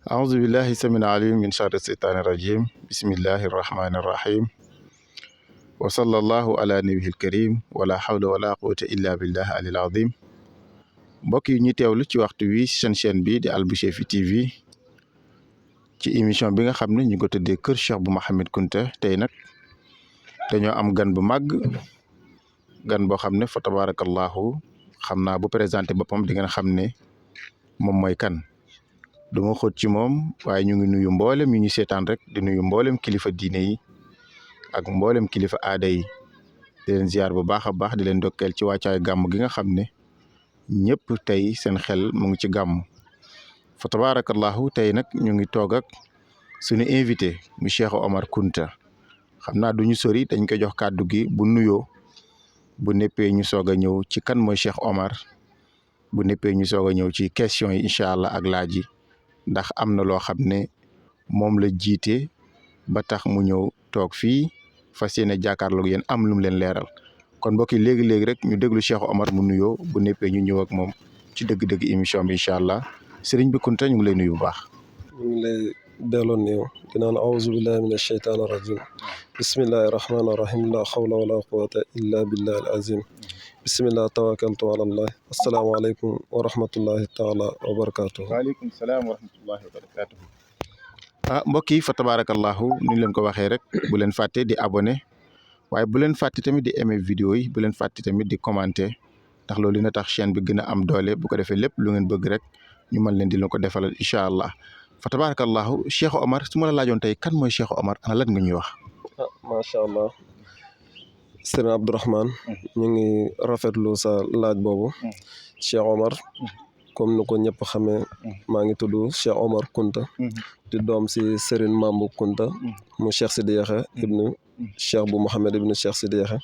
أعوذ بالله السميع العليم من شر الشيطان الرجيم بسم الله الرحمن الرحيم وصلى الله على نبيه الكريم ولا حول ولا قوة إلا بالله العلي العظيم mbokk yi ñu teewlu ci waxtu wi seen chaîne bi di Albichri TV ci émission bi nga xam ne ñu ko tuddee Kër Cheikh bu Mouhamed Kounta tey nag dañoo am gan bu màgg gan boo xam ne fa tabarakallahu xam naa bu présenté boppam di ngeen xam ne moom mooy kan du ma xóot ci moom waaye ñu ngi nuyu mboolem yi ñu seetaan rek di nuyu mboolem kilifa diine yi ak mboolem kilifa aada yi di leen ziar bu baax a baax di leen ndokkeel ci wàccaay gàmm gi nga xam ne ñëpp tey seen xel mu ngi ci gàmm fa tabarakallahu tey nag ñu ngi toog ak suñu invité mu Cheikh Omar Kounta xam naa du ñu sori dañ koy jox kàddu gi bu nuyoo bu neppee ñu soog a ñëw ci kan mooy Cheikh Omar bu neppee ñu soog a ñëw ci question yi incha allah ak laaj yi ndax am na loo xam ne moom la jiite ba tax mu ñëw toog fii fas yéene jàkkaarloog yéen am lu mu leen leeral kon mbokk yi léegi-léegi rek ñu déglu Cheikh Omar mu nuyoo bu neppee ñu ñëw ak moom ci dëgg-dëgg émission bi incha allah sëriñ bi Kounta ñu ngi lay nuyu bu baax. ñu ngi lay delloo néew dinaan auzu billahi min asheytaan arrajim bismillahi rahmaani rahim la xawla wala quwata illa billahi al azim bismillah tawakkaltu ala allah asalaamaaleykum wa rahmatullahi taala wa barakatuhu. waaleykum salaam wa rahmatullahi wa barakatuhu. Mbokk yi fa tabarakallahu ni leen ko waxee rek bu leen fàtte di abonné waaye bu leen fàtte tamit di aimer vidéo yi bu leen fàtte tamit di commenter ndax loolu dina tax chaîne bi gën a am doole bu ko defee lépp lu ngeen bëgg rek ñu mën leen di leen ko defalal incha allah fa tabarakallahu Cheikh Omar su ma la laajoon tey kan mooy Cheikh Omar ana lan nga ñuy wax. macha allah sëriñ Abdourahmane ñu ngi rafetlu sa laaj boobu. Cheikh Omar comme ni ko ñëpp xamee maa ngi tudd Cheikh Omar Kounta di doom si Serigne Mambu Kounta mu Cheikh Sidi Yaxya ibnu Cheikh bu Mouhamed ibnu Cheikh Sidi Yaxya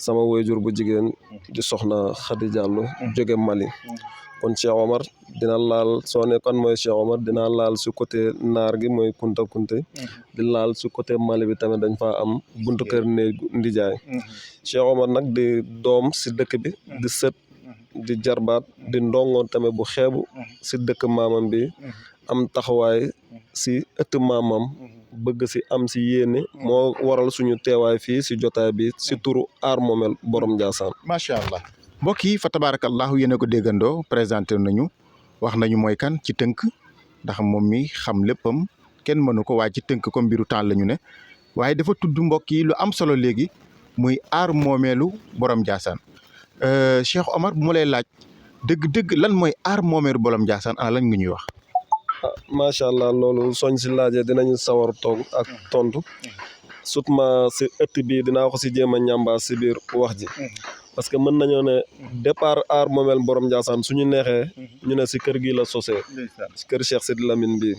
sama waajur bu jigéen di soxna Khady Diallo jóge Mali. kon Cheikh Omar dina laal soo ne kan mooy Cheikh Omar dina laal si côté naar gi mooy Kounta Kounta di laal si côté Mali bi tamit dañ faa am buntu kër néegu ndijaay. Cheikh Omar nag di doom si dëkk bi di sët di jarbaat di ndongoon tamit bu xeebu si dëkk maamam bi am taxawaay si ëtt maamam bëgg si am si yéene moo waral suñu teewaay fii si jotaay bi si turu Aar Moomel borom Ndiassane. macha allah mbokk yi fa tabarakallahu yéen a ko déggandoo présenté nañu wax nañu mooy kan ci tënk ndax moom mi xam léppam kenn mënu ko waaye ci tënk comme mbiru temps la ñu ne waaye dafa tudd mbokk yi lu am solo léegi muy aar moomeelu borom Ndiassane. Cheikh Omar bu ma lay laaj dëgg-dëgg lan mooy aar moomeelu borom Ndiassane ana lan nga ñuy wax. macha allah loolu soñ si laajee dinañu sawar toog ak tontu surtout ma si ëtt bi dinaa ko si jéem a ñambaas si biir wax ji. parce que mën nañoo ne départ Aar Moomel borom Ndiassane suñu neexee ñu ne si kër gi la sosee si kër Cheikh Sidi Lamine bii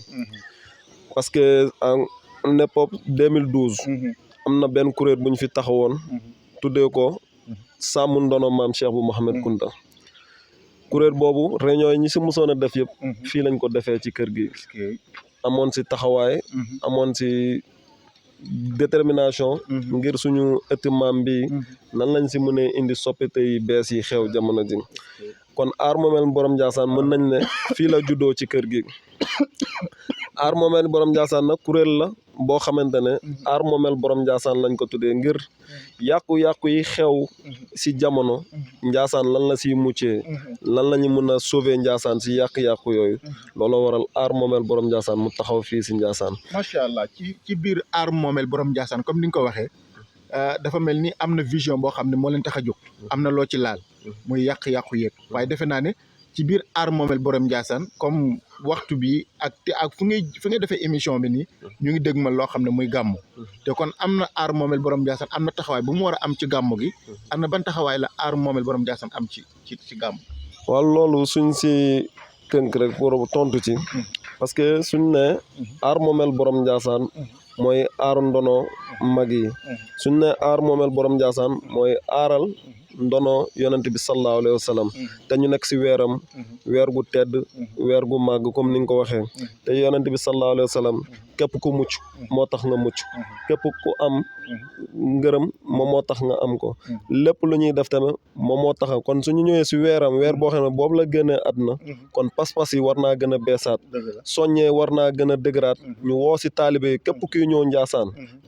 parce que en époque 2012 am na benn kuréel bu ñu fi taxawoon tuddee ko sàmm ndono maam Cheikh bu Mouhamed Kounta. kuréel boobu réunion yi ñi si mosoon a def yëpp fii lañ ko defee ci kër gi amoon si taxawaay amoon si détermination ngir suñu ëtt maam bi nan lañ si mënee indi soppite yi bees yi xew jamono ji. kon Aar Moomel borom Ndiassane mën nañ ne fii la juddoo ci kër gi. Aar Moomel borom Ndiassane nag kuréel la boo xamante ne Aar Moomel borom Ndiassane lañ ko tuddee ngir yàqu-yàqu yi xew si jamono Ndiassane lan la siy muccee lan la ñu mën a sauver Ndiassane si yàq-yàqu yooyu looloo waral Aar Moomel borom Ndiassane mu taxaw fii si Ndiassane. macha allah ci biir Aar Moomel borom Ndiassane comme ni nga ko waxee dafa mel ni am na vision boo xam ne moo leen tax a jóg am na loo ci laal muy yàq-yàqu yeeg waaye defe naa ne ci biir Aar Moomel borom Ndiassane comme waxtu bi ak fu ngay defee émission bi nii ñu ngi dégg ma loo xam ne muy gàmmu te kon am na Aar Moomel borom Ndiassane am na taxawaay bu mu war a am ci gàmmu gi am na ban taxawaay la Aar Moomel borom Ndiassane am ci gàmmu. waaw loolu suñ si tënk rek pour tontu ci parce que suñ ne Aar Moomel borom Ndiassane mooy aar ndono mag yi suñ ne Aar Moomel borom Ndiassane mooy aaral ndono yonent bi sallallahu alayhi wa sallam te ñu nekk si weeram weer gu tedd weer gu màgg comme ni nga ko waxee te yonent bi sallallahu alayhi wa sallam képp ku mucc moo tax nga mucc képp ku am ngërëm moom moo tax nga am ko lépp lu ñuy def tamit moom moo tax kon suñu ñëwee si weer boo xam ne boobu la génnee àdduna kon pas-pas yi war naa gën a beesaat soññee war naa gën a dëgëraat ñu woo si taalibe yi képp kuy ñëw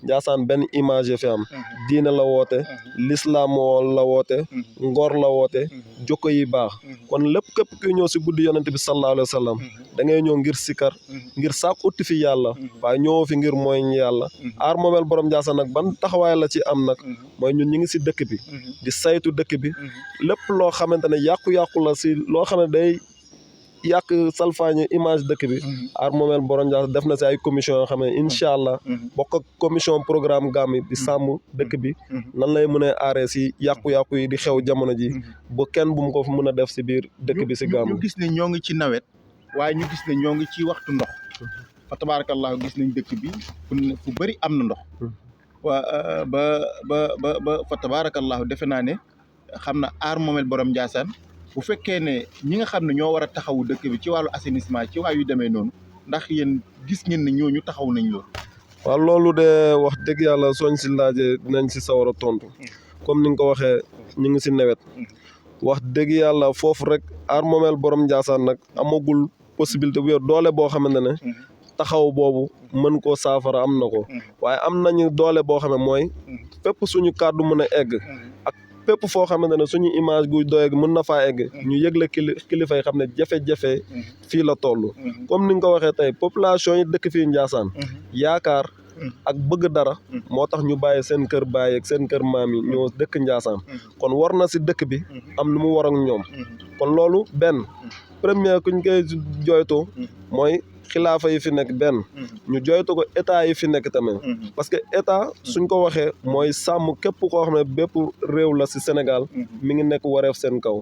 Njaasaan benn image fi am diine la woote l'islam la woote ngor la woote jokko yi baax kon lépp képp kuy ñëw si guddi yonent bi sallallahu alayhi wa sallam da ngay ñëw ngir sikar ngir saak utti fi yàlla waaye ñëwoo fi ngir mooy yàlla aar moomeel borom Njaasaan nag ban taxawaay la ci am nag mooy ñun ñu ngi si dëkk bi di saytu dëkk bi lépp loo xamante ne yàqu-yàqu la si loo xam ne day yàq salfaañi image dëkk bi aar moomeel borom Njaasaan def na si ay commission yoo xam ne incha allah bokk ak commission programme gàmmi di sàmm dëkk bi nan lay mën a aaree si yàqu-yàqu yi di xew jamono ji ba kenn bu mu ko mën a def si biir dëkk bi si gàmmu ñu gis ne ñoo ngi ci nawet waaye ñu gis ne ñoo ngi ci waxtu ndox fa tabarakallahu gis nañ dëkk bi fu bëri am na ndox waa ba fa tabarakallahu defe naa ne xam na aar moomeel borom Njaasaan bu fekkee ne ñi nga xam ne ñoo war a taxawu dëkk bi ci wàllu assainissement ci wàllu yu demee noonu ndax yéen gis ngeen ne ñooñu taxaw nañ loolu. waaw loolu de wax dëgg yàlla sooñ si laajee dinañ si sawar a tontu comme ni nga ko waxee ñu ngi si nawet wax dëgg yàlla foofu rek aar moomeel borom Njaasaan nag amagul possibilité bu yor doole boo xamante ne taxaw boobu mën koo saafara am na ko waaye am nañu doole boo xam ne mooy fépp suñu kàddu mën a egg ak fépp foo xamante ne suñu image gu doy mën na faa egg ñu yëgle kilifa yi xam ne jafe-jafe fii la toll comme ni nga ko waxee tey population yi dëkk fii Njaasaan yaakaar ak bëgg dara moo tax ñu bàyyi seen kër bàyyi ak seen kër maam yi ñoo dëkk Njaasaan kon war na si dëkk bi am nu mu war ak ñoom kon loolu benn premier kuñ koy jooytu mooy xilaafa yi fi nekk benn ñu jooytu ko état yi fi nekk tamit parce que état suñ ko waxee mooy sàmm képp koo xam ne bépp réew la si Sénégal mi ngi nekk wareef seen kaw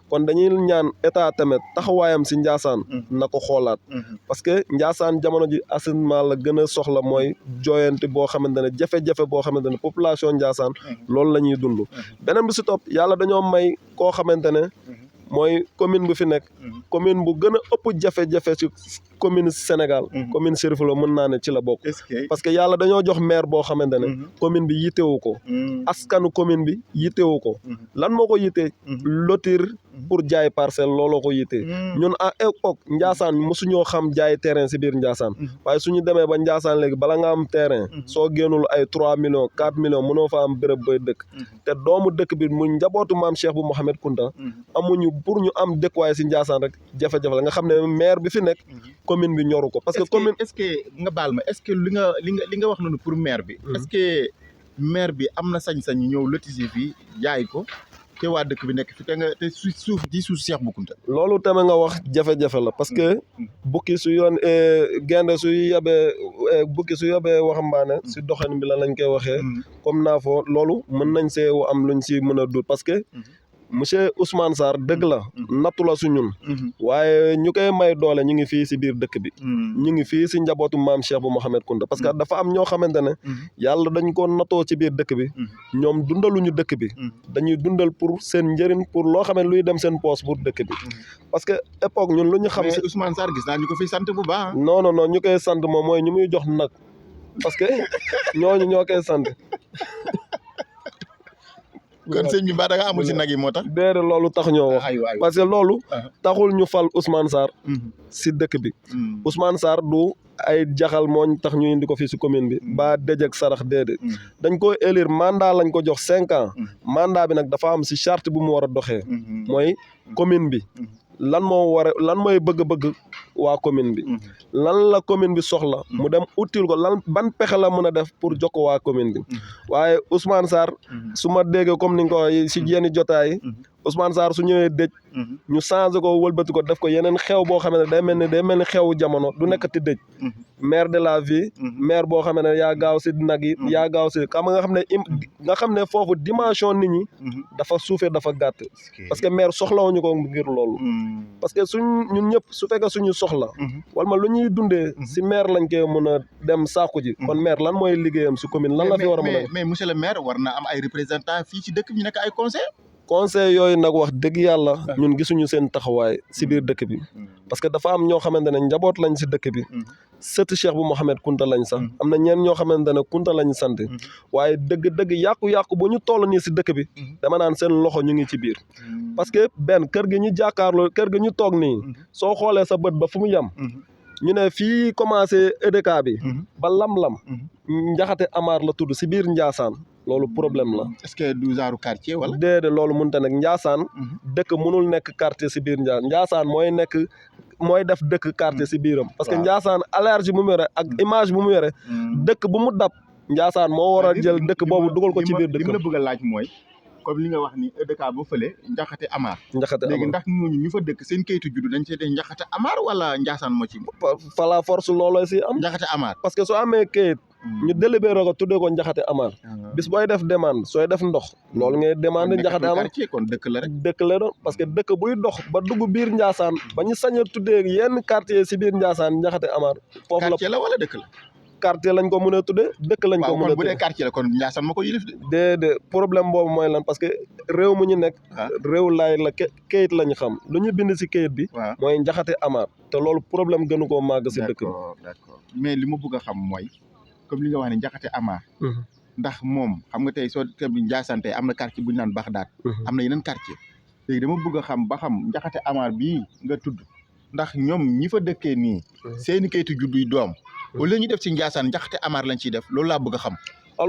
kon dañuy ñaan état tamit taxawaayam si Njaasaan na ko xoolaat parce que Njaasaan jamono ji assainissement la gën a soxla mooy jooyanti boo xamante ne jafe-jafe boo xamante ne population Njaasaan loolu la ñuy dund beneen bi si topp yàlla dañoo may koo xamante ne mooy commune bu fi nekk commune bu gën a ëpp jafe-jafe ci commune Sénégal commune Chérif Lo mën naa ne ci la bokk parce que yàlla dañoo jox maire boo xamante ne commune bi yitewu ko askanu commune bi yitewu ko lan moo ko yitee lotir pour jaay parcelle looloo ko yitee ñun à époque Njaasaan mosuñoo xam jaay terrain si biir Njaasaan waaye suñu demee ba Njaasaan léegi bala nga am terrain soo génnul ay 3 millions 4 millions mënoo fa am béréb bay dëkk te doomu dëkk bi mu njabootu maam Cheikh bu Mouhamed Kounta amuñu pour ñu am dëkkuwaay si Njaasaan rek jafe-jafe la nga xam ne maire bi fi nekk commune bi ñoru ko parce que commune est-ce que nga baal ma est-ce que li nga wax noonu pour maire bi est-ce que maire bi am na sañ-sañ ñëw lotissé fii jaay ko te waa dëkk bi nekk fi te suuf di suuf Cheikh Bou Kounta loolu tamit nga wax jafe-jafe la parce que bukki su yoon gaynde su yabee waxambaane si doxalin bi la lañ koy waxee comme naa foo loolu mën nañ see am luñ si mën a dut parce que monsieur Ousmane Sarr dëgg la nattu la su ñun waaye ñu koy may doole ñu ngi fii si biir dëkk bi ñu ngi fii si njabootu maam Cheikh bu Mouhamed Kounta parce que dafa am ñoo xamante ne yàlla dañ ko nattoo ci biir dëkk bi ñoom dundaluñu dëkk bi dañuy dundal pour seen njëriñ pour loo xam ne luy dem seen poos pour dëkk bi parce que époque ñun lu ñu xam si Ousmane Sarr gis naa ñu ko fi sant bu baax non ñu koy sant moom mooy ñu muy jox nag parce que ñooñu ñoo koy sant kon sëñ bi mbaa da nga amul si nag yi moo tax déedéet loolu tax ñoo wax parce que loolu taxul ñu fal Ousmane Sarr si dëkk bi Ousmane Sarr du ay jaxal mooñ tax ñu indi ko fii si commune bi ba dëjëk sarax déedéet dañ ko élire mandat lañ ko jox 5 ans mandat bi nag dafa am si charte bu mu war a doxee mooy commune bi lan mooy bëgg-bëgg waa commune bi lan la commune bi soxla mu dem utile ko ban pexe la mën a def pour jox ko waa commune bi waaye Ousmane Sarr su ma déggee comme ni nga ko waxee si yenn jotaay Ousmane Sarr su ñëwee dëj ñu changé ko wëlbati ko def ko yeneen xew boo xam ne day mel ni xew jamono du nekkati dëj maire de la vie maire boo xam ne yaa gaaw si nag yi yaa gaaw si nga xam ne foofu dimension nit ñi dafa suufee dafa gàtt parce que maire soxlawuñu ko ngir loolu parce que ñun ñëpp su fekkee suñu soxla wala lu ñuy dundee si maire lañ koy mën a dem sàkku ji kon maire lan mooy liggéeyam si commune lan la fi war a mën a mais monsieur le maire war na am ay représentant fii ci dëkk bi ñu nekk ay conseil conseil yooyu nag wax dëgg yàlla ñun gisuñu seen taxawaay si biir dëkk bi parce que dafa am ñoo xamante ne njaboot lañ si dëkk bi sëtu Cheikh bu Mouhamed Kunta lañ sax am na ñeen ñoo xamante ne Kunta lañ sant waaye dëgg-dëgg yàqu-yàqu bu ñu toll nii si dëkk bi dama naan seen loxo ñu ngi ci biir parce que benn kër gi ñu jàkkaarloo kër gi ñu toog nii soo xoolee sa bët ba fu mu yem ñu ne fii commencé EDK bi ba lam-lam Njaxate Amar la tudd si biir Njaasaan loolu problème la. est-ce que du genre quartier wala. déedéet loolu mënut a nekk Njaasaan dëkk mënul nekk quartier si biir Njaasaan mooy def dëkk quartier si biiram parce que Njaasaan allergie bu mu yore ak image bu mu yore dëkk bu mu dab Njaasaan moo war a jël dëkk boobu dugal ko ci biir dëkk. li ma la bëgg a laaj mooy comme li nga wax ni EDK ba fële Njaxate Amar. léegi ndax ñooñu ñu fa dëkk seen kayitu juddu dañ see dee Njaxate Amar wala Njaasaan moo ci. par la force looloo si am. Njaxate Amar parce que soo amee kayit. ñu délibéré ko tuddee ko Njaxate Amar. bis booy def demande sooy def ndox. loolu ngay demande Njaxate Amar kon dëkk la rek. dëkk la doon parce que dëkk buy dox ba dugg biir Njaasaan ba ñu sañ a tuddee yenn quartier si biir Njaasaan Njaxate Amar. foofu la quartier la wala dëkk la. quartier lañ ko mën a tuddee dëkk lañ ko mën a tuddee bu dee quartier la kon Njaasaan ma ko yilif de. déedéet problème boobu mooy lan parce que réew mu ñu nekk. réew laay la kayit lañ xam lu ñu bind si kayit bi. mooy Njaxate Amar te loolu problème gënu koo màgg si dëkk bi. d'accord mais li ma bëgg a xam mooy comme li nga wax ne Njaxate Amar. ndax moom xam nga tey soo bi Njaasaan tey am na quartier bu ñu naan Baxdaat. am na yeneen quartier léegi dama bëgg a xam ba xam Njaxate Amar bii nga tudd ndax ñoom ñi fa dëkkee nii. seeni kayitu juddu yi doom. wala ñu def ci Njaasaan Njaxate Amar lañ ciy def loolu laa bëgg a xam.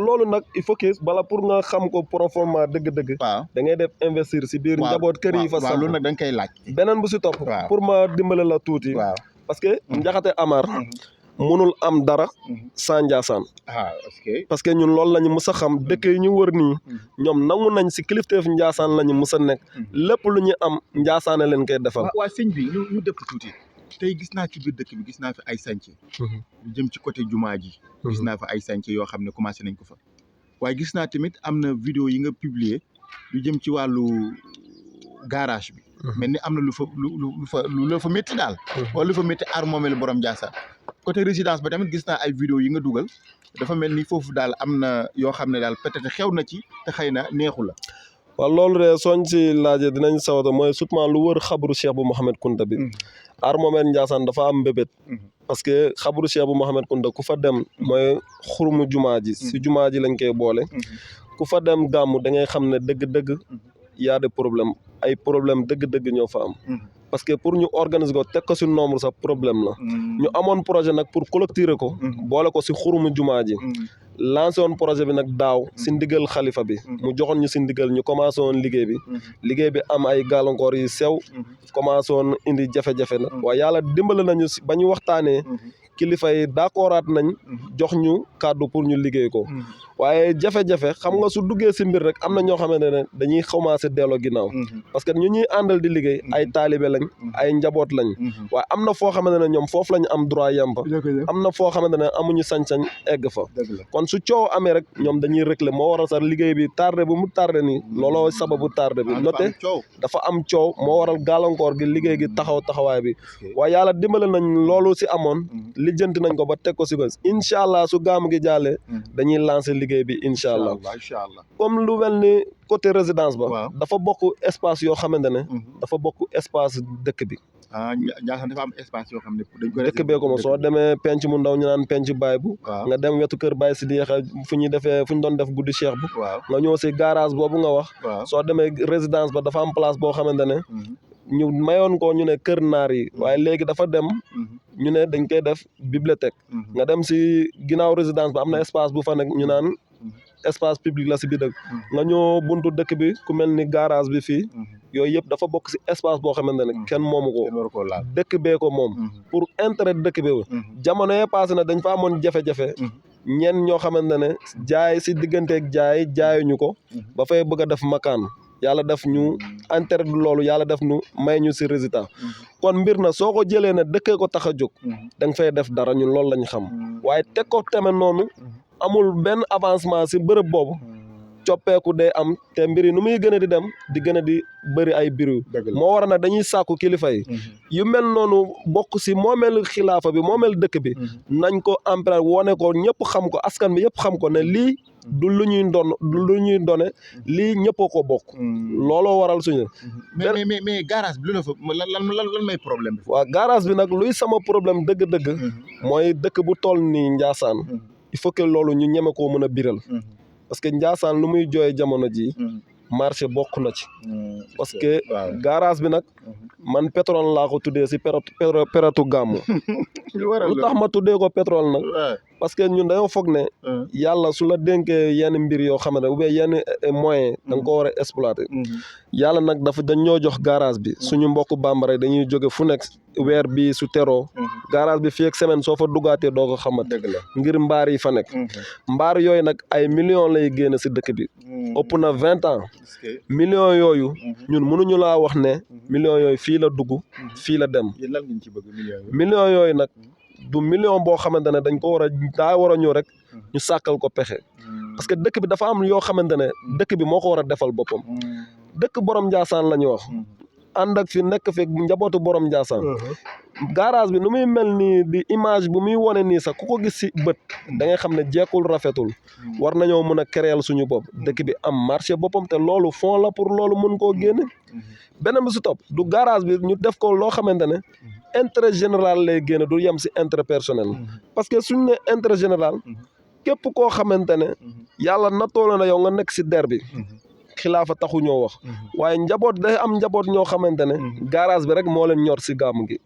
loolu nag il faut que bala pour nga xam ko profondément dëgg-dëgg. waaw da ngay def investir si biir njaboot kër yi fa. waaw loolu nag da nga koy laaj. beneen bu si topp. pour ma dimbale la tuuti. parce que Njaxate Amar. mënul am dara sans Njaasaan. parce que ñun loolu la ñu mës a xam dëkk yi ñu wër nii. ñoom nangu nañ si kilifteef Njaasaan la ñu mës a nekk. lépp lu ñu am Njaasaane leen koy defal. waa sëñ bi ñu dëpp tuuti. tey gis naa ci biir dëkk bi gis naa fi ay sànce lu jëm ci côté jumaa ji gis naa fa ay sànce yoo xam ne commencé nañ ko fa waaye gis naa tamit am na vidéo yi nga publier lu jëm ci wàllu garage bi mel ni am na lu la fa métti daal wala lu fa métti ar moomelu borom Njaasaan côté résidence ba tamit gis naa ay vidéo yi nga dugal dafa mel ni foofu daal am na yoo xam ne daal peut-être xew na ci te xëy na neexu la. waaw loolu de sooñ si laajee dinañ sawata mooy surtout lu wër xabru Cheikh bu Mouhamed Kunta bi ar moomeel Njaasaan dafa am mbébét parce que xabru Cheikh bu Mouhamed Kunta ku fa dem mooy xurumu jumaa ji si jumaa ji lañ koy boole ku fa dem gàmmu da ngay xam ne dëgg-dëgg y a des problèmes ay problème dëgg-dëgg ñoo fa am parce que pour ñu organiser ko teg ko si nombre sax problème la ñu amoon projet nag pour clôturer ko boole ko si xurumu jumaa ji lancé woon projet bi nag daaw si ndigal xalifa bi mu joxoon ñu si ndigal ñu commencé woon liggéey bi am ay gàllankoor yu sew commencé woon indi jafe-jafe nag waaye yàlla dimbale nañu si ba ñu waxtaanee kilifa yi d'accordaat nañ jox ñu kàddu pour ñu liggéey ko waaye jafe-jafe xam nga su duggee si mbir rek am na ñoo xamante ne dañuy commencé delloo ginnaaw parce que ñu ñuy àndal di liggéey ay taalibe lañ ay njaboot lañ waaye am na foo xamante ne ñoom foofu lañ am droit yempa am na foo xamante ne amuñu sañ-sañ egg fa kon su coow amee rek ñoom dañuy réclé moo waral sax liggéey bi tardé bu mu tardé nii looloo sababu tardé bi noté dafa am coow moo waral gàllankoor gi liggéey gi taxawaay bi waaye yàlla dimbale nañ loolu si amoon lijjanti nañ ko ba teg ko si bés incha allah su gaamu gi jàllee dañuy lancer liggéey bi incha allah comme lu mel ni côté résidence ba dafa bokk espace yoo xamante ne dafa bokk espace dëkk bi Njaasaan dafa am espace yoo xam ne dëkk bee ko moom soo demee penc mu ndaw ñu naan penc baay bu nga dem wetu kër baay si diyeexa fu ñuy doon def guddi cheikh bu nga ñëw si garage boobu nga wax soo demee résidence ba dafa am place boo xamante ne ñu mayoon ko ñu ne kër naar yi waaye léegi dafa dem ñu ne dañ koy def bibliothèque nga dem si ginnaaw résidence ba am na espace bu fa nekk ñu naan espace public la si biir dëkk nga ñëw buntu dëkk bi ku mel ni garage bi fii yooyu yëpp dafa bokk si espace boo xamante ne kenn moomu ko dëkk bee ko moom pour intérêt dëkk bi jamono yee passé na dañ fa amoon jafe-jafe ñenn ñoo xamante ne jaay si digganteeg jaayuñu ko ba fay bëgg a def makaan yàlla def ñu intérêt du loolu yàlla def ñu may ñu si résultat kon mbir na soo ko jëlee ne dëkkee ko tax a jóg da nga fay def dara ñun loolu lañ xam waaye teg ko tamit noonu amul benn avancement si bërëb boobu coppeeku day am te mbir yi nu muy gën a di dem di gën a di bëri ay biru moo war a nag dañuy sàkku kilifa yi yu mel noonu bokk si moomeel xilaafa bi moomeel dëkk bi nañ ko emprunté wone ko ñëpp xam ko askan bi yëpp xam ko ne lii du lu ñuy done lii ñëpp a ko bokk looloo waral suñu mais garage bi lu la fa lan may problème bi waaw garage bi nag luy sama problème dëgg-dëgg mooy dëkk bu toll nii Ndiassane il faut que loolu ñu ñeme koo mën a biral parce que Ndiassane lu muy jooyee jamono ji marché bokk na ci parce que garage bi nag man pétrole laa ko tuddee si période gàmmu lu tax ma tuddee ko pétrole nag parce que ñun dañoo foog ne yàlla su la dénkee yenn mbir yoo xam ne ou bien yenn moyen da nga ko war a exploiter yàlla nag dañ ñoo jox garage bi suñu mbokk bambara dañuy jóge fu nekk weer bi su teroo garage bi fii ak semaine soo fa duggaatee doo ko xamat ngir mbaar yi fa nekk mbaar yooyu nag ay millions lay génn si dëkk bi ëpp na 20 ans millions yooyu ñun mënuñu laa wax ne millions yooyu fii la dugg fii la dem millions yooyu nag du million boo xamante ne dañ ko war a daa war a ñëw rek ñu sàkkal ko pexe parce que dëkk bi dafa am yoo xamante ne dëkk bi moo ko war a defal boppam dëkk borom Ndiassane la ñu wax ànd ak fi nekk fi njabootu borom Ndiassane garage bi nu muy mel nii di image bu muy wone nii sax ku ko gis si bët da ngay xam ne jekkul rafetul war nañoo mën a créer suñu bopp dëkk bi am marché boppam te loolu fond la pour loolu mën koo génne beneen bi si topp du garage bi ñu def ko loo xamante ne intérêt général lay génne du yem si intérêt personnel parce que suñ ne intérêt général képp koo xamante ne yàlla nattoo na yow nga nekk si der bi xilaafa taxu ñoo wax waaye njaboot day am njaboot ñoo xamante ne garage bi rek moo leen ñor si gàmm gi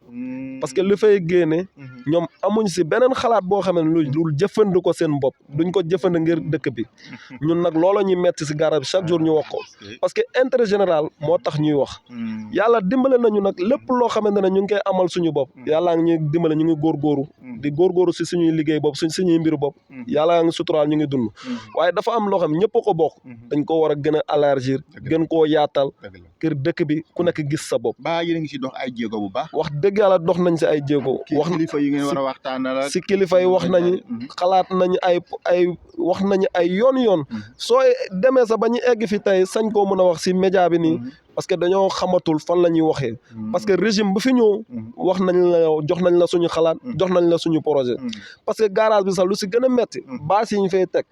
parce que li fay génne ñoom amuñ si beneen xalaat boo xam ne lu jëfandi ko seen bopp duñ ko jëfandi ngir dëkk bi ñun nag loolu ñuy metti si garage bi chaque jour ñu wax ko parce que intérêt général moo tax ñuy wax yàlla dimbale nañu nag lépp loo xamante ne ñu ngi koy amal suñu bopp yàllaa ngi ñuy dimbale ñu ngi góorgóoru di góorgóoru si suñuy liggéey bopp suñuy mbiru bopp yàllaa ngi suturaal ñu ngi dund waaye dafa am loo xam ñëpp a ko bokk dañ ko war a gën a élargir gën koo yaatal kër dëkk bi ku nekk gis sa bopp ba yéen a ngi si dox ay jéego bu baax wax dëgg yàlla dox nañ si ay jéego wax kilifa yi ngeen war a waxtaanal si kilifa yi wax nañu xalaat nañu ay wax nañu ay yoon soo demee sa ba ñu egg fi tey sañ koo mën a wax si média bi nii parce que dañoo xamatul fan la ñuy waxee parce que régime bu fi ñëw wax nañ la jox nañ la suñu xalaat jox nañ la suñu projet parce que garage bi sax lu si gën a metti baas yi ñu fay teg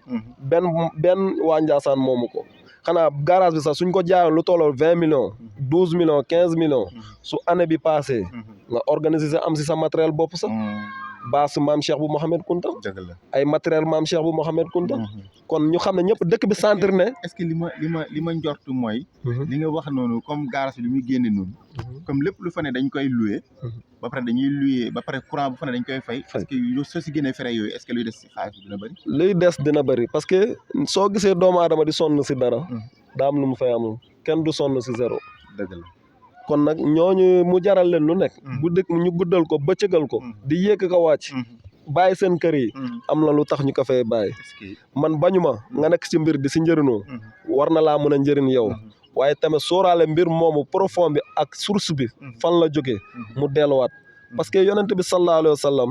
benn waa Ndiassane moomu ko xanaa garage bi sax suñ ko jaayoon lu tolloo 20 millions 12 millions 15 millions su année bi passé nga organiser sa am si sa matériel bopp sax baas maam Cheikh bu Mohamed Kunta ay matériel maam Cheikh bu Mohamed Kunta kon ñu xam ne ñëpp dëkk bi sentir ne est-ce que li ma njortu mooy li nga wax noonu comme garage bi muy génne noonu comme lépp lu fa ne dañ koy louer ba pare dañuy louer ba pare courant bu fa ne dañ koy fay parce que soo si génnee frais yooyu est-ce que luy des si xaalis dina bëri luy des dina bëri parce que soo gisee doomu aadama di sonn si dara daa am lu mu fay amul kenn du sonn si zéro dëgg la kon nag ñooñu mu jaral leen lu nekk bu dëkk ñu guddal ko bëccëgal ko di yéeg ko wàcc bàyyi seen kër yi am na lu tax ñu ko fay bàyyi man bañu ma nga nekk si mbir di si njëriñoo war na laa mën a njëriñ yow waaye tamit sóoraale mbir moomu profond bi ak source bi fan la jógee mu delluwaat parce que yonent bi sallallahu alayhi wa sallam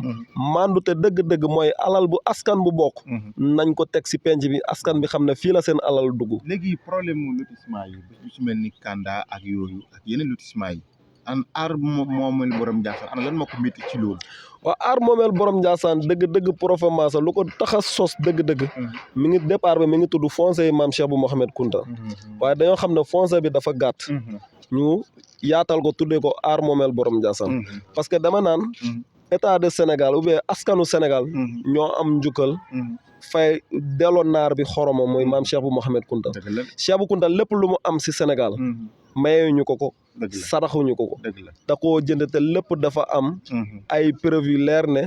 mandu te dëgg-dëgg mooy alal bu askan bu bokk nañ ko teg si penc bi askan bi xam ne fii la seen alal dugg léegi problème mu lotissement yi bu su mel ni Kanda ak yooyu ak yeneen lotissement yi an aar moomeel borom Ndiassane ana lan moo ko métti ci loolu waaw aar moomeel borom Ndiassane dëgg-dëgg profondément sax lu ko tax a sos dëgg-dëgg mi ngi départ bi mi ngi tudd foncier maam Cheikh bu Mohamed Kunta waaye dañoo xam ne foncier bi dafa gàtt ñu yaatal ko tuddee ko aar moomeel borom Ndiassane parce que dama naan état de Sénégal ou bien askanu Sénégal ñoo am njukkal fay delloo naar bi xoroma mooy maam Cheikh bu Mohamed Kunta Cheikh bu Kunta lépp lu mu am si Sénégal mayewuñu ko saraxuñu ko da koo jënd te lépp dafa am ay preuve yu leer ne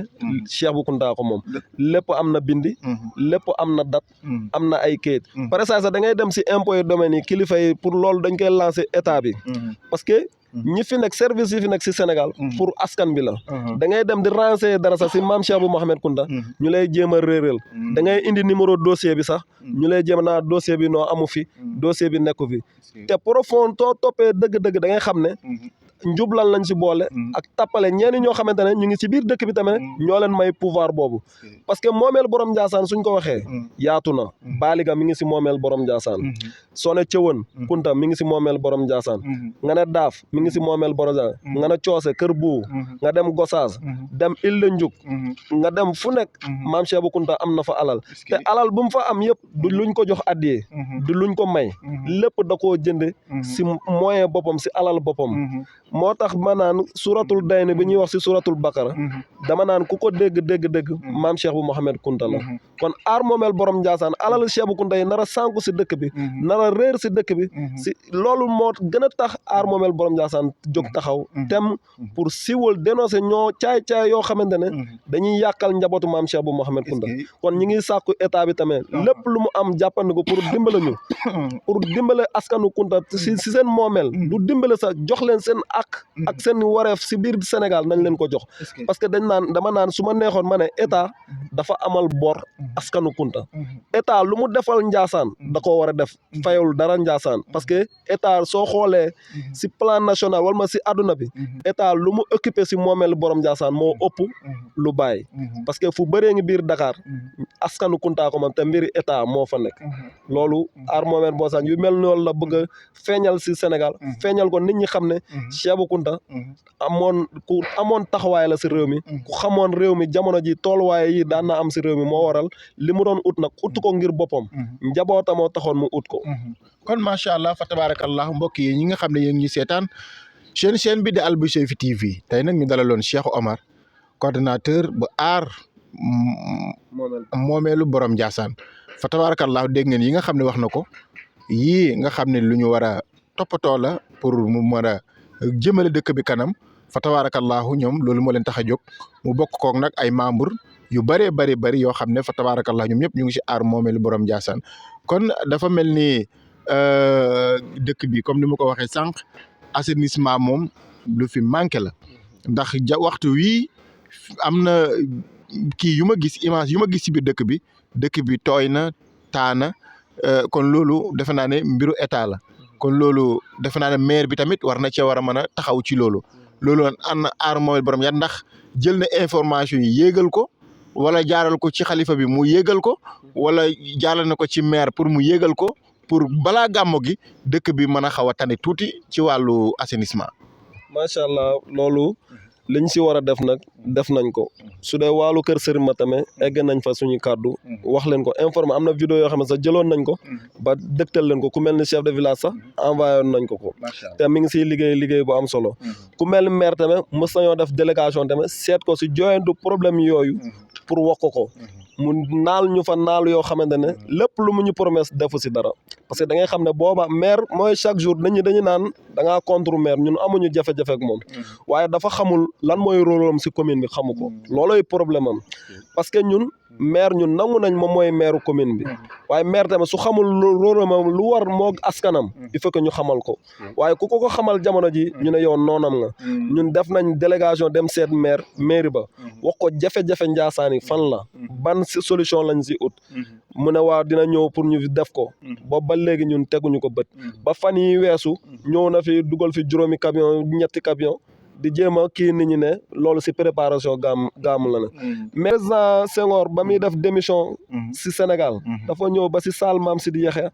Cheikh bu Kunta ko moom lépp am na bindi lépp am na date am na ay kayit par exemple sax da ngay dem si impôt yu domaine yi kilifa yi pour loolu dañ koy lancer état bi parce que ñi fi nekk service yi fi nekk si Sénégal pour askan bi la da ngay dem di renseigner dara sax si maam Cheikh bu Mohamed Kunta ñu lay jéem a réeral da ngay indi numéro dossier bi sax ñu lay jéem naa dossier bi noo amu fi dossier bi nekku fi te profond too toppee dëgg-dëgg da ngay xam ne njublan lañ si boole ak tappale ñenn ñoo xamante ne ñu ngi si biir dëkk bi tamit ñoo leen may pouvoir boobu parce que moomeel borom Ndiassane suñ ko waxee yaatu na baaliga mi ngi si moomeel borom Ndiassane soo ne cëwan kunta mi ngi si moomeel borom Ndiassane nga ne daaf mi ngi si moomeel borom Ndiassane nga ne coose kër buu nga dem Gosaas dem Ille Njuk nga dem fu nekk maam Cheikh Bou Kounta am na fa alal te alal bu mu fa am yëpp du luñ ko jox addiyee du luñ ko may lépp da koo jënd si moyen boppam si alal boppam moo tax ma naan suratul dayni bi ñuy wax si suratul Bakara dama naan ku ko dégg maam Cheikh Bou Mouhamed Kounta la kon aar moomeel borom Ndiassane alal Cheikh Bou Kounta yi nar a sànku si dëkk bi nar a réer si dëkk bi si loolu moo gën a tax aar moomeel borom Ndiassane jóg taxaw tem pour siwal dénoncer ñoo caay-caay yoo xamante ne dañuy yàqal njabootu maam Cheikh Bou Mouhamed Kounta kon ñi ngi sàkku état bi tamit lépp lu mu am jàppandi ko pour dimbale ñu pour dimbale askanu Kounta si seen moomeel du dimbale sax jox leen seen ak seen wareef si biir Sénégal nañ leen ko jox parce que dama naan su ma neexoon ma ne état dafa amal bor askanu Kounta état lu mu defal Ndiassane da koo war a def fayul dara Ndiassane parce que état soo xoolee si plan national wala ma si àdduna bi état lu mu occupé si moomeel borom Ndiassane moo ëpp lu bàyyi parce que fu bëree ngi biir Dakar askanu Kounta ko moom te mbiri état moo fa nekk loolu aar moomeel boo saan yu mel noonu la bëgg a feeñal si Sénégal feeñal ko nit ñi xam ne Cheikh Bou Kounta amoon taxawaay la si réew mi ku xamoon réew mi jamono ji tooluwaay yi daan na am si réew mi moo waral li mu doon ut nag ut ko ngir boppam njabootam moo taxoon mu ut ko kon macha allah fa tabarakallah mbokk yi ñi nga xam ne yéen ñi seetaan chaîne bi di Al Bichri TV tey nag ñu dalaloon Cheikh Omar coordonnateur bu aar moomeelu borom Ndiassane fa tabarakallah dégg ngeen yi nga xam ne wax na ko yii nga xam ne lu ñu war a toppatoo la pour mu mën a jëmale dëkk bi kanam fa tabarakallahu ñoom loolu moo leen tax a jóg mu bokk koog nag ay membre yu bëree bëri yoo xam ne fa tabarakallah ñoom ñëpp ñu ngi si aar moomeelu borom Ndiassane kon dafa mel ni dëkk bi comme ni ma ko waxee sànq assainissement moom lu fi manqué la ndax waxtu wii am na kii yu ma gis image yu ma gis si biir dëkk bi tooy na taana kon loolu defe naa ne mbiru état la kon loolu defe naa ne maire bi tamit war na cee war a mën a taxaw ci loolu an aar moomeel borom ya ndax jël na information yi yéegal ko wala jaaral ko ci xalifa bi mu yéegal ko wala jaaral na ko ci maire pour mu yéegal ko pour balaa gàmmo gi dëkk bi mën a xaw a tane tuuti ci wàllu assainissement. macha allah loolu liñ si war a def nag def nañ ko su dee wàllu kër Serigne Matame egg nañ fa suñu kàddu wax leen ko informé am na vidéo yoo xam ne sax jëloon nañ ko ba dëgtal leen ko ku mel ni chef de village sax envoyé nañ ko te mi ngi siy liggéey bu am solo ku mel ni maire tamit mës nañoo def délégation tamit seet ko si joyantu problème yooyu pour wax ko mu naal ñu fa naal yoo xamante ne lépp lu mu ñu promesse defu si dara parce que da ngay xam ne booba maire mooy chaque jour dañu naan da ngaa contre maire ñun amuñu jafe-jafe ak moom waaye dafa xamul lan mooy rôle am si commune bi xamu ko looloy problème am parce que ñun maire ñun nangu nañ moom mooy maire commune bi waaye maire tamit su xamul rôle am lu war moog askanam il faut que ñu xamal ko waaye ku ko xamal jamono ji ñu ne yow noonam nga ñun def nañ délégation dem seet mairie ba wax ko jafe-jafe Ndiassane yi fan la ban solution lañ si ut mu ne waa dina ñëw pour ñu def ko boobu ba léegi ñun teguñu ko bët ba fan yi weesu ñëw na fi dugal fi juróomi camion ñetti camion di jéem a kii nit ñi ne loolu si préparation gàmm la ne mais président Senghor ba muy def démission si Sénégal dafa ñëw ba si salle Mame Sidi Yaxya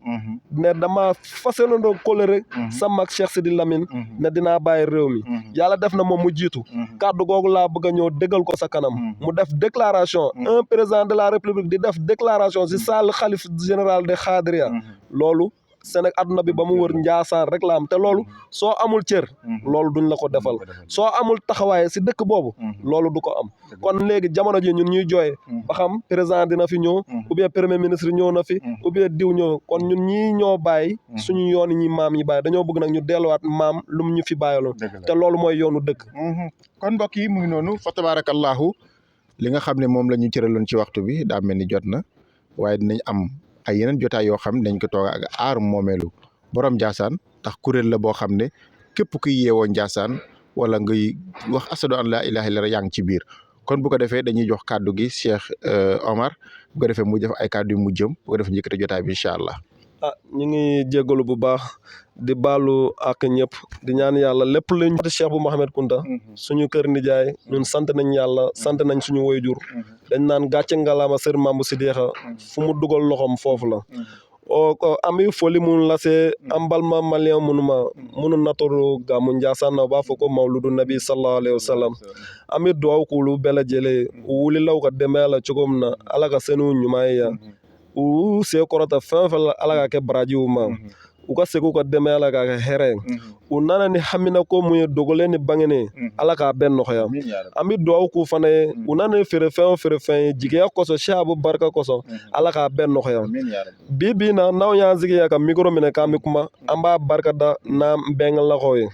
ne dama faselandoo coloré sa mag Cheikh Sidi Lamine ne dinaa bàyyi réew mi yàlla def na moom mu jiitu kàddu googu laa bëgg a ñëw déggal ko sa kanam mu def déclaration un président de la République di def déclaration si salle xalif général de Khadria loolu Sénégal àdduna bi ba mu wër Ndiassane rek la am te loolu soo amul cër loolu duñ la ko defal soo amul taxawaay si dëkk boobu loolu du ko am kon léegi jamono ji ñun ñuy jooye ba xam président dina fi ñëw ou bien premier ministre ñëw na fi ou bien diw ñëw kon ñun ñii ñoo bàyyi suñu yoon ñi maam yi bàyyi dañoo bëgg nag ñu delluwaat maam lu mu ñu fi bàyyaloon te loolu mooy yoonu dëkk kon mbokk yi mu ngi noonu fa tabarakallahu li nga xam ne moom la ñu cëraloon ci waxtu bi daa mel ni jot na waaye dinañ am ay yeneen jotaay yoo xam ne dañ ko toog ak aar moomeelu borom Ndiassane tax kuréel la boo xam ne képp kuy yeewoo Ndiassane wala ngay wax asadu an laa ilaaha illa yaa ngi ci biir kon bu ko defee dañuy jox kàddu gi Cheikh Omar bu ko defee mu def ay kàddu yu mu jëm bu ko defee njëkkate jotaay bi incha allah. ñu ngi jéggalu bu baax di baalu ak ñëpp di ñaan yàlla lépp luñ Cheikh bu Mouhamed Kunta suñu kër nijaay ñun sant nañ yàlla sant nañ suñu woyjur dañ naan gàcce ngalaama sër Mambu Sidiya fu mu dugal loxoom foofu la o ko ami foli mun lase an balima maliyɛn minnu natɔlo gamu Njaasaan na u b'a fɔ ko mawludu nabi sallallahu alaihi wasallam an bɛ dugawu k'olu bɛɛ lajɛlen u wulila u ka denbaya la cogo min na ala ka se n'u ɲuman ye yan u sen kɔrɔta fɛn o fɛn la ala ka kɛ barajiw ma u ka segin u ka denbaya la k'a kɛ hɛrɛ ye u nana ni haminako mun ye dogolen ni bangenen ala k'a bɛɛ nɔgɔya an bɛ dugawu k'u fana ye u nana ni feerefɛn o feerefɛn ye jigiya kosɔn Cheikh Abu Barika kosɔn ala k'a bɛɛ nɔgɔya bi bi in na n'anw y'an sigi yan ka mikoro minɛ k'an bɛ kuma an b'a barikada n'an bɛnkɛlakaw ye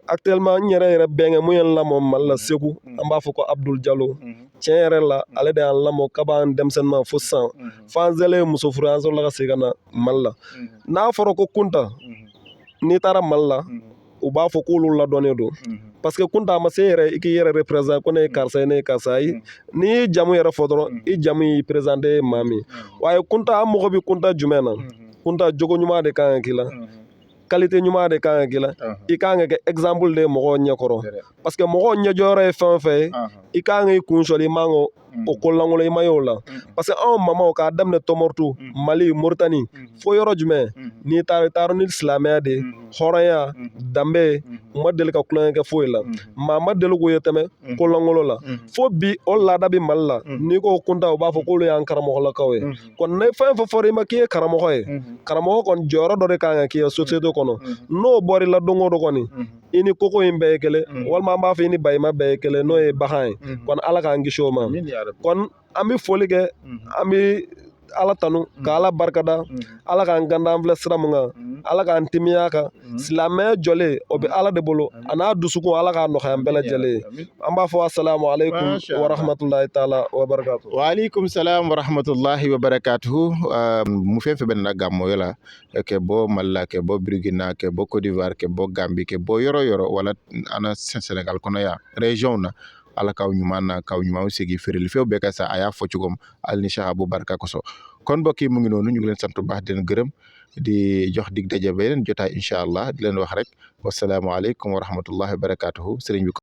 actuellement n yɛrɛ bɛnkɛ mun ye n lamɔ Mali la Segu an b'a fɔ ko Abdul Jalo tiɲɛ yɛrɛ la ale de y'an lamɔ kab'an denmisɛnninma fo sisan f'an selen muso furu an sɔrɔla ka segin ka na Mali la n'a fɔra ko Kunta n'i taara Mali la u b'a fɔ k'olu ladɔnnen don parce que Kunta a ma se yɛrɛ i k'i yɛrɛ représenter ko ne ye karisa ye ne ye karisa ye n'i y'i jamu yɛrɛ fɔ dɔrɔn i jamu y'i présenter maa min waaye Kunta an mago bɛ Kunta jumɛn na Kunta jogo ɲuman de kan ka k'i la qualité ɲuman de kan ka k'i la i kan ka kɛ exemple de ye mɔgɔw ɲɛkɔrɔ parce que mɔgɔw ɲɛjɔyɔrɔ ye fɛn o fɛn ye i kan k'i kun sɔrɔ i man ka o ko lankolon i ma ye o la parce que anw mamaw k'a daminɛ Tɔmɔritu Mali Moritani fo yɔrɔ jumɛn n'i taara i taara ni silamɛya de ye hɔrɔnya danbe u ma deli ka kulonkɛ kɛ foyi la maa ma deli k'o ye tɛmɛ ko lankolon la fo bi o laada bɛ Mali la n'i ko Kunta u b'a fɔ k'olu y'an karamɔgɔlakaw ye kɔni ne fɛn fɛn fɔra i ma k'i ye karamɔgɔ ye karamɔgɔ kɔni jɔyɔrɔ dɔ de kan ka k'i ye société kɔnɔ n'o bɔra i la don o don kɔni i ni koko in bɛɛ ye kelen walima an b'a fɔ i ni bayima bɛɛ ye kelen n'o ye bagan ye kɔni ala k'an kisi o ma kɔni an bɛ foli kɛ an bɛ ala tanu ka ala barikada ala k'an ganda an filɛ sira mun kan ala k'an timiya kan silamɛya jɔlen o bɛ ala de bolo a n'a dusukun ala k'a nɔgɔya an bɛɛ lajɛlen ye an b'a fɔ asalamu aleykum wa rahmatulahi taala wa barakatuhu wa aleykum salam wa rahmatulahi wa barakatuhu mu fɛn fɛn bɛ nana gamoyo la kɛ bɔ Mali la kɛ bɔ Burkina kɛ bɔ Côte d'Ivoire kɛ bɔ Gambie kɛ bɔ yɔrɔ yɔrɔ wala an Sénégal kɔnɔ yan région na ala k'aw ɲuman na k'aw ɲumanw segi feereli fɛnw bɛɛ ka sa a y'a fɔ cogo min hali ni Cheikh Abou Baraka kosɔn kon mbokk yi mu ngi noonu ñu ngi leen sant bu baax di leen gërëm di jox dig daje ba yeneen jotaay incha allah di leen wax rek wasalaamualeykum wa rahmatullahi wa barakatuhu sëriñ bi